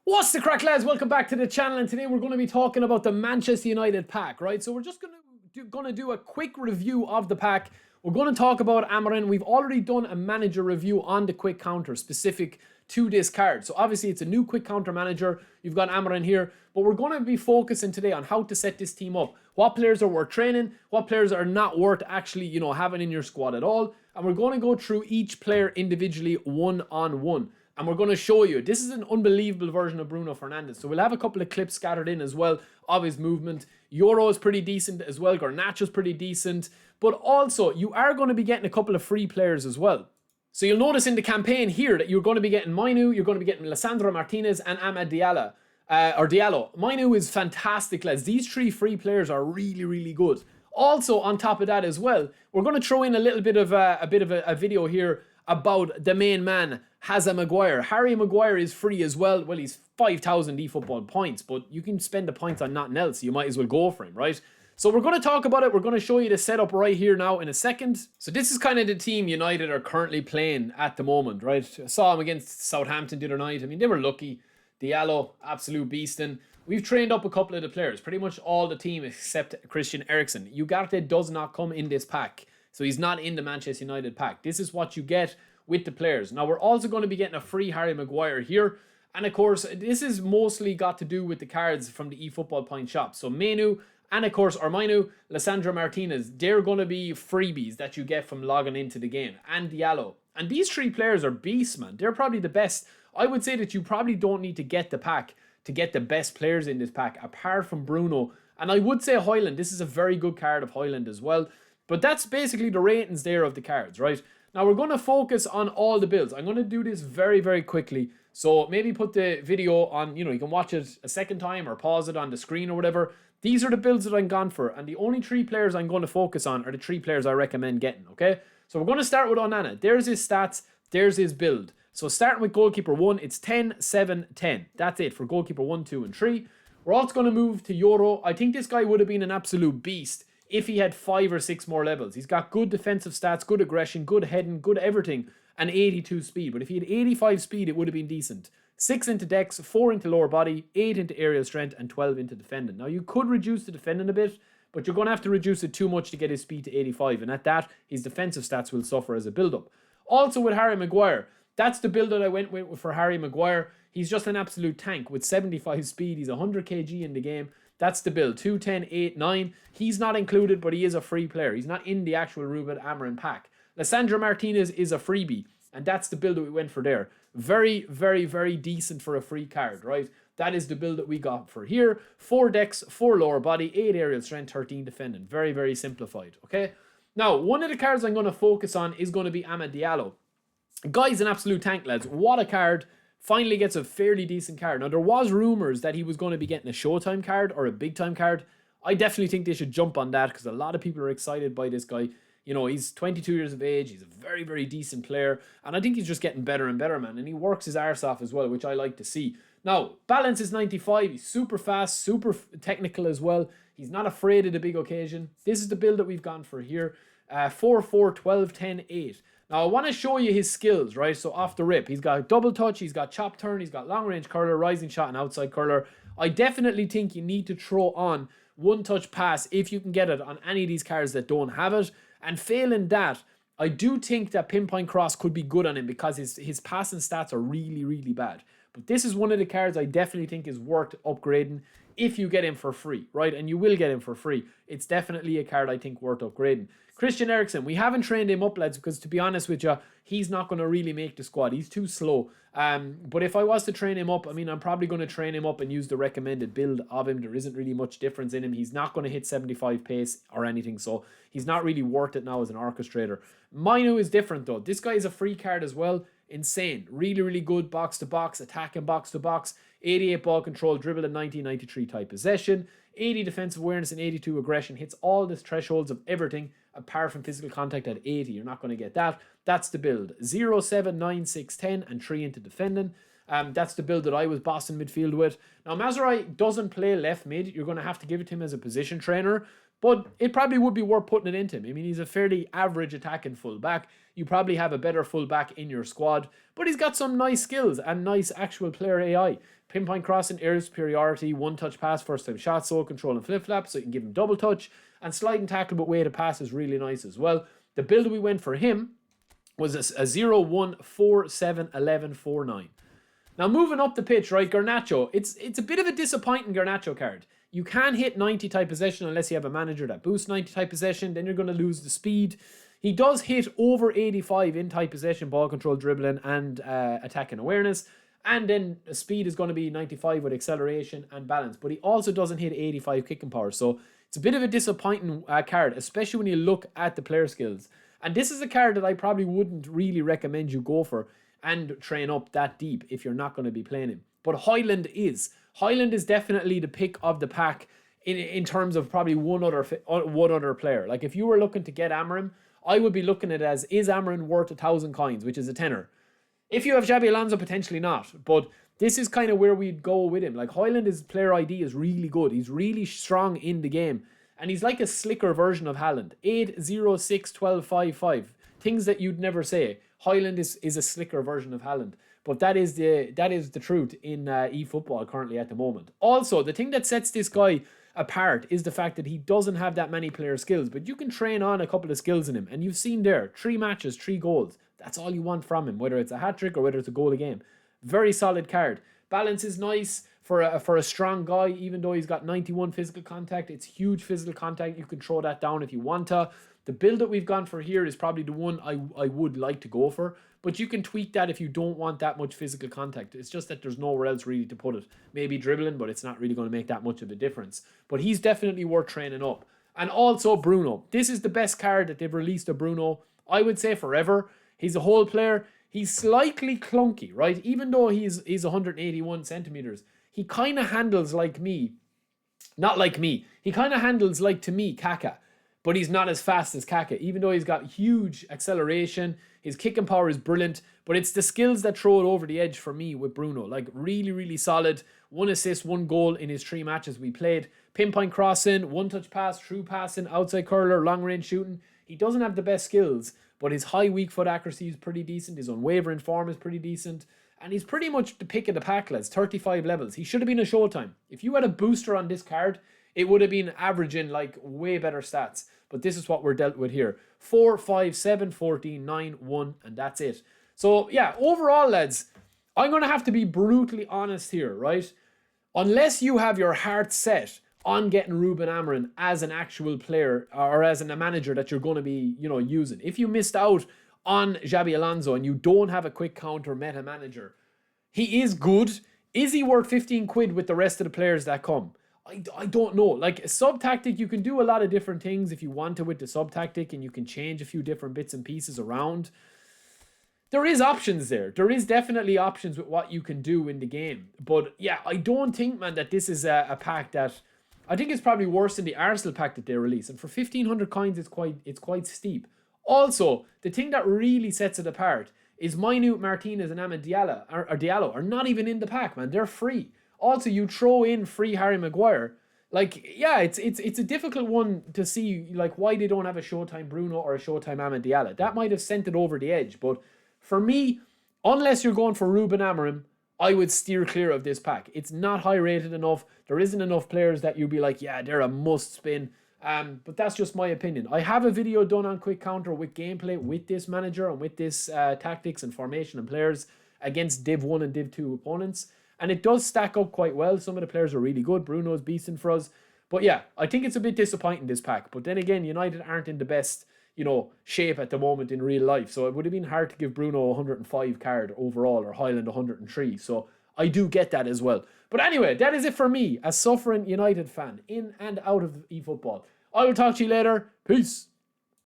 What's the crack, lads? Welcome back to the channel, and today we're going to be talking about the Manchester United pack, right? So we're just going to do a quick review of the pack. We're going to talk about Amarin. We've already done a manager review on the quick counter specific to this card. So obviously it's a new quick counter manager. You've got Amarin here, but we're going to be focusing today on how to set this team up. What players are worth training, what players are not worth actually, having in your squad at all. And we're going to go through each player individually one-on-one. And we're going to show you, this is an unbelievable version of Bruno Fernandes. So we'll have a couple of clips scattered in as well of his movement. Euro is pretty decent as well. Garnacho's pretty decent. But also, you are going to be getting a couple of free players as well. So you'll notice in the campaign here that you're going to be getting Mainu, you're going to be getting Lisandro Martinez and Amad Diallo. Diallo. Mainu is fantastic, lads. These three free players are really, really good. Also, on top of that as well, we're going to throw in a little bit of a video here about the main man, Hazza Maguire. Harry Maguire is free as well. Well, he's 5,000 eFootball points, but you can spend the points on nothing else. You might as well go for him, right? So we're going to talk about it. We're going to show you the setup right here now in a second. So this is kind of the team United are currently playing at the moment, right? I saw them against Southampton the other night. I mean, they were lucky. Diallo, absolute beastin'. We've trained up a couple of the players. Pretty much all the team except Christian Eriksen. Ugarte does not come in this pack. So he's not in the Manchester United pack. This is what you get with the players. Now, we're also going to be getting a free Harry Maguire here. And of course, this is mostly got to do with the cards from the eFootball point shop. So Mainu and of course Mainu, Lisandro Martinez, they're going to be freebies that you get from logging into the game. And Diallo. And these three players are beasts, man. They're probably the best. I would say that you probably don't need to get the pack to get the best players in this pack, apart from Bruno. And I would say Højlund. This is a very good card of Højlund as well. But that's basically the ratings there of the cards, right? Now we're going to focus on all the builds. I'm going to do this very, very quickly. So maybe put the video on, you can watch it a second time or pause it on the screen or whatever. These are the builds that I'm gone for. And the only three players I'm going to focus on are the three players I recommend getting, okay? So we're going to start with Onana. There's his stats. There's his build. So starting with goalkeeper 1, it's 10, 7, 10. That's it for goalkeeper 1, 2, and 3. We're also going to move to Euro. I think this guy would have been an absolute beast if he had 5 or 6 more levels. He's got good defensive stats, good aggression, good heading, good everything, and 82 speed. But if he had 85 speed, it would have been decent. 6 into dex, 4 into lower body, 8 into aerial strength, and 12 into defending. Now, you could reduce the defending a bit, but you're going to have to reduce it too much to get his speed to 85. And at that, his defensive stats will suffer as a build-up. Also with Harry Maguire, that's the build that I went with for Harry Maguire. He's just an absolute tank with 75 speed. He's 100 kg in the game. That's the build. 2, 10, 8, 9. He's not included, but he is a free player. He's not in the actual Ruben Amarin pack. Lisandro Martinez is a freebie, and that's the build that we went for there. Very, very, very decent for a free card, right? That is the build that we got for here. 4 dex, 4 lower body, 8 aerial strength, 13 defending. Very, very simplified, okay? Now, one of the cards I'm going to focus on is going to be Amad Diallo. Guy's an absolute tank, lads. What a card. Finally gets a fairly decent card. Now, there was rumours that he was going to be getting a Showtime card or a big time card. I definitely think they should jump on that because a lot of people are excited by this guy. He's 22 years of age. He's a very, very decent player. And I think he's just getting better and better, man. And he works his arse off as well, which I like to see. Now, balance is 95. He's super fast, super technical as well. He's not afraid of the big occasion. This is the build that we've gone for here. 4, 4, 12, 10, 8. Now, I want to show you his skills, right? So, off the rip, he's got double touch, he's got chop turn, he's got long range curler, rising shot, and outside curler. I definitely think you need to throw on one touch pass if you can get it on any of these cards that don't have it. And failing that, I do think that pinpoint cross could be good on him because his passing stats are really, really bad. But this is one of the cards I definitely think is worth upgrading if you get him for free, right? And you will get him for free. It's definitely a card I think worth upgrading. Christian Eriksen, we haven't trained him up, lads, because to be honest with you, he's not going to really make the squad. He's too slow. But if I was to train him up, I mean, I'm probably going to train him up and use the recommended build of him. There isn't really much difference in him. He's not going to hit 75 pace or anything, so he's not really worth it now as an orchestrator. Mainu is different, though. This guy is a free card as well. Insane. Really, really good box-to-box, attacking box-to-box, 88 ball control, dribble and 93 type possession, 80 defensive awareness and 82 aggression, hits all the thresholds of everything apart from physical contact at 80. You're not going to get that. That's the build. 0, 7, 9, 6, 10 and 3 into defending. That's the build that I was bossing midfield with. Now, Mazraoui doesn't play left mid. You're going to have to give it to him as a position trainer. but it probably would be worth putting it into him. I mean, he's a fairly average attacking fullback. You probably have a better fullback in your squad, but he's got some nice skills and nice actual player AI. Pinpoint crossing, air superiority, one-touch pass, first-time shot, soul control and flip-flap, so you can give him double touch, and slide and tackle but way to pass is really nice as well. The build we went for him was a 0-1-4-7-11-4-9. Now, moving up the pitch, right, Garnacho, it's a bit of a disappointing Garnacho card. You can hit 90 type possession unless you have a manager that boosts 90 type possession, then you're going to lose the speed. He does hit over 85 in type possession, ball control, dribbling, and attacking awareness. And then the speed is going to be 95 with acceleration and balance. But he also doesn't hit 85 kicking power. So it's a bit of a disappointing card, especially when you look at the player skills. And this is a card that I probably wouldn't really recommend you go for and train up that deep if you're not going to be playing him. But Highland is. Highland is definitely the pick of the pack in terms of probably one other player. Like if you were looking to get Amarin, I would be looking at it as, is Amarin worth 1,000 coins, which is a tenner? If you have Xabi Alonso, potentially not. But this is kind of where we'd go with him. Like Highland's player ID is really good. He's really strong in the game. And he's like a slicker version of Haaland. 8, 0, 6, 12, 5, 5. Things that you'd never say. Highland is a slicker version of Haaland. But that is the truth in eFootball currently at the moment. Also, the thing that sets this guy apart is the fact that he doesn't have that many player skills. But you can train on a couple of skills in him. And you've seen there, 3 matches, 3 goals. That's all you want from him, whether it's a hat-trick or whether it's a goal a game. Very solid card. Balance is nice for a strong guy, even though he's got 91 physical contact. It's huge physical contact. You can throw that down if you want to. The build that we've gone for here is probably the one I would like to go for. But you can tweak that if you don't want that much physical contact. It's just that there's nowhere else really to put it. Maybe dribbling, but it's not really going to make that much of a difference. But he's definitely worth training up. And also Bruno. This is the best card that they've released of Bruno, I would say, forever. He's a whole player. He's slightly clunky, right? Even though he's 181 centimeters, he kind of handles like me. Not like me. He kind of handles like, to me, Kaka. But he's not as fast as Kaka, even though he's got huge acceleration. His kicking power is brilliant, but it's the skills that throw it over the edge for me with Bruno. Like, really, really solid. 1 assist, 1 goal in his 3 matches we played. Pinpoint crossing, one-touch pass, true passing, outside curler, long-range shooting. He doesn't have the best skills, but his high weak foot accuracy is pretty decent. His unwavering form is pretty decent. And he's pretty much the pick of the pack, lads. 35 levels. He should have been a Showtime. If you had a booster on this card, it would have been averaging like way better stats. But this is what we're dealt with here. 4, 5, 7, 14, 9, 1, and that's it. So, yeah, overall, lads, I'm going to have to be brutally honest here, right? Unless you have your heart set on getting Ruben Amorim as an actual player or as a manager that you're going to be, using. If you missed out on Xabi Alonso and you don't have a quick counter meta manager, he is good. Is he worth 15 quid with the rest of the players that come? I don't know. Like, sub tactic, you can do a lot of different things if you want to with the sub tactic, and you can change a few different bits and pieces around. There is options there. There is definitely options with what you can do in the game. But yeah, I don't think, man, that this is a pack that... I think it's probably worse than the Arsenal pack that they released. And for 1,500 coins, it's quite steep. Also, the thing that really sets it apart is Minute Martinez and Amad Diallo are not even in the pack, man. They're free. Also, you throw in free Harry Maguire. Like, yeah, it's a difficult one to see, like, why they don't have a Showtime Bruno or a Showtime Amad Diallo. That might have sent it over the edge. But for me, unless you're going for Ruben Amorim, I would steer clear of this pack. It's not high rated enough. There isn't enough players that you'd be like, yeah, they're a must spin. But that's just my opinion. I have a video done on quick counter with gameplay with this manager and with this tactics and formation and players against Div 1 and Div 2 opponents. And it does stack up quite well. Some of the players are really good. Bruno's beasting for us. But yeah, I think it's a bit disappointing, this pack. But then again, United aren't in the best, shape at the moment in real life. So it would have been hard to give Bruno 105 card overall or Highland 103. So I do get that as well. But anyway, that is it for me, a suffering United fan in and out of eFootball. I will talk to you later. Peace.